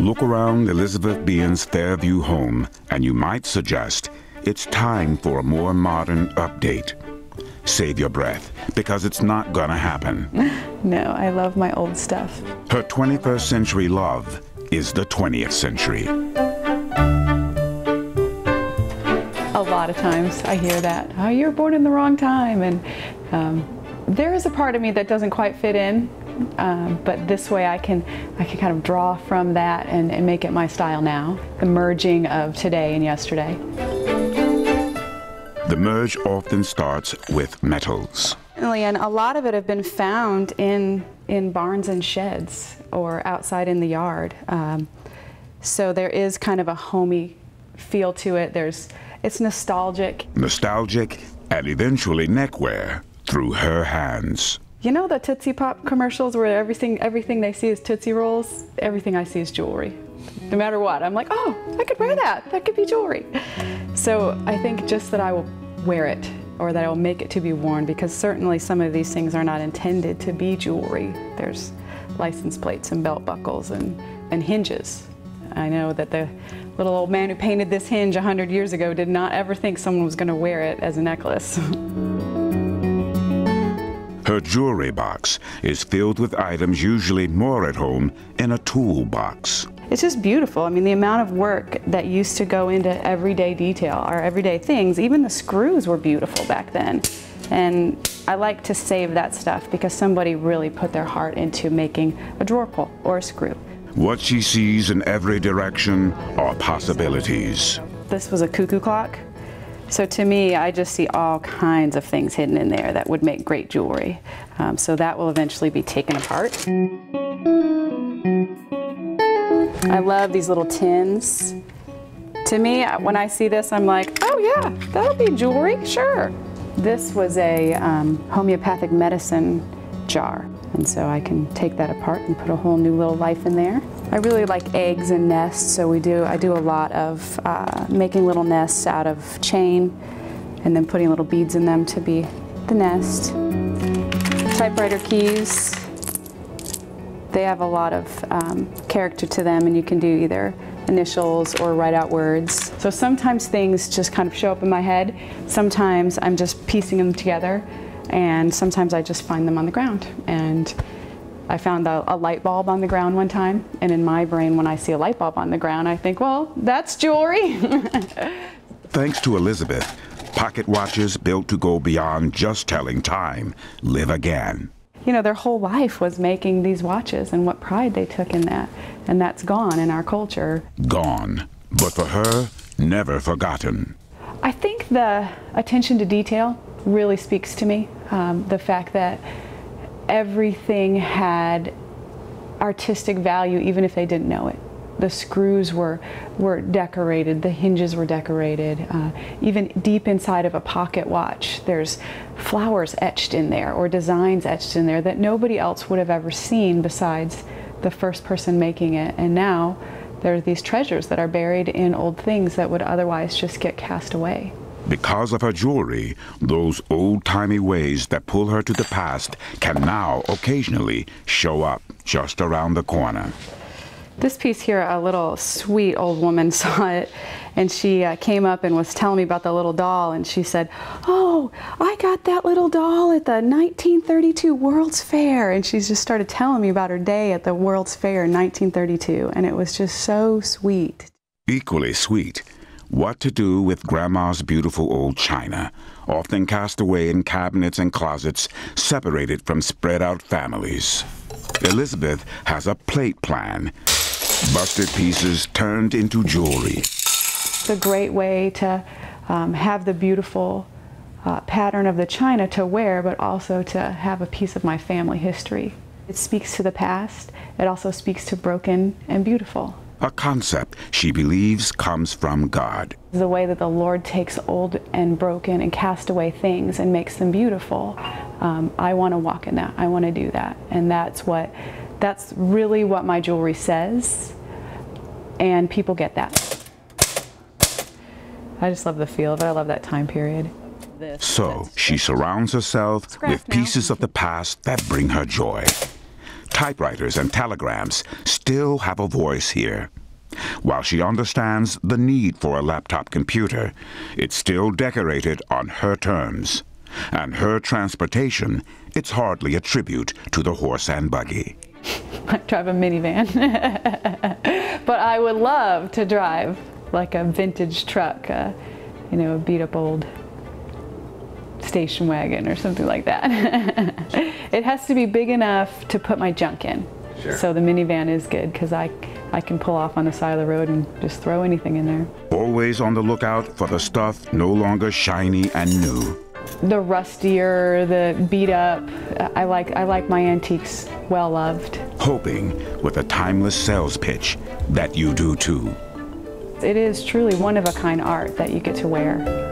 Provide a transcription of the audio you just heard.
Look around Elizabeth Behan's Fairview home, and you might suggest it's time for a more modern update. Save your breath, because it's not gonna happen. No, I love my old stuff. Her 21st century love is the 20th century. A lot of times I hear that, oh, you were born in the wrong time, and there is a part of me that doesn't quite fit in, but this way I can kind of draw from that and make it my style now. The merging of today and yesterday. The merge often starts with metals. And a lot of it have been found in barns and sheds or outside in the yard. So there is kind of a homey feel to it. It's nostalgic. Nostalgic and eventually neckwear through her hands. You know the Tootsie Pop commercials where everything they see is Tootsie Rolls? Everything I see is jewelry. No matter what, I'm like, oh, I could wear that. That could be jewelry. So I think just that I will wear it, or that I will make it to be worn, because certainly some of these things are not intended to be jewelry. There's license plates and belt buckles and hinges. I know that the little old man who painted this hinge 100 years ago did not ever think someone was going to wear it as a necklace. Her jewelry box is filled with items usually more at home in a toolbox. It's just beautiful. I mean, the amount of work that used to go into everyday detail, or everyday things, even the screws were beautiful back then. And I like to save that stuff because somebody really put their heart into making a drawer pull or a screw. What she sees in every direction are possibilities. This was a cuckoo clock. So to me, I just see all kinds of things hidden in there that would make great jewelry. So that will eventually be taken apart. I love these little tins. To me, when I see this, I'm like, oh yeah, that'll be jewelry, sure. This was a homeopathic medicine jar. And so I can take that apart and put a whole new little life in there. I really like eggs and nests, so I do a lot of making little nests out of chain and then putting little beads in them to be the nest. Typewriter keys, they have a lot of character to them, and you can do either initials or write out words. So sometimes things just kind of show up in my head. Sometimes I'm just piecing them together. And sometimes I just find them on the ground. And I found a light bulb on the ground one time, and in my brain, when I see a light bulb on the ground, I think, well, that's jewelry. Thanks to Elizabeth, pocket watches built to go beyond just telling time live again. You know, their whole life was making these watches, and what pride they took in that. And that's gone in our culture. Gone, but for her, never forgotten. I think the attention to detail really speaks to me. The fact that everything had artistic value even if they didn't know it. The screws were decorated, the hinges were decorated. Even deep inside of a pocket watch, there's flowers etched in there or designs etched in there that nobody else would have ever seen besides the first person making it. And now there are these treasures that are buried in old things that would otherwise just get cast away. Because of her jewelry, those old-timey ways that pull her to the past can now occasionally show up just around the corner. This piece here, a little sweet old woman saw it, and she came up and was telling me about the little doll, and she said, oh, I got that little doll at the 1932 World's Fair. And she just started telling me about her day at the World's Fair in 1932, and it was just so sweet. Equally sweet, what to do with Grandma's beautiful old china, often cast away in cabinets and closets, separated from spread-out families. Elizabeth has a plate plan. Busted pieces turned into jewelry. It's a great way to have the beautiful pattern of the china to wear, but also to have a piece of my family history. It speaks to the past. It also speaks to broken and beautiful. A concept she believes comes from God. The way that the Lord takes old and broken and cast away things and makes them beautiful. I want to walk in that. I want to do that. And that's really what my jewelry says. And people get that. I just love the feel of it. I love that time period. So she surrounds herself with pieces of the past that bring her joy. typewriters and telegrams still have a voice here. While she understands the need for a laptop computer, it's still decorated on her terms. And her transportation, it's hardly a tribute to the horse and buggy. I drive a minivan, but I would love to drive like a vintage truck, you know, a beat up old station wagon or something like that. It has to be big enough to put my junk in. Sure. So the minivan is good because I can pull off on the side of the road and just throw anything in there. Always on the lookout for the stuff no longer shiny and new. The rustier, the beat up, I like my antiques well loved. Hoping with a timeless sales pitch that you do too. It is truly one of a kind art that you get to wear.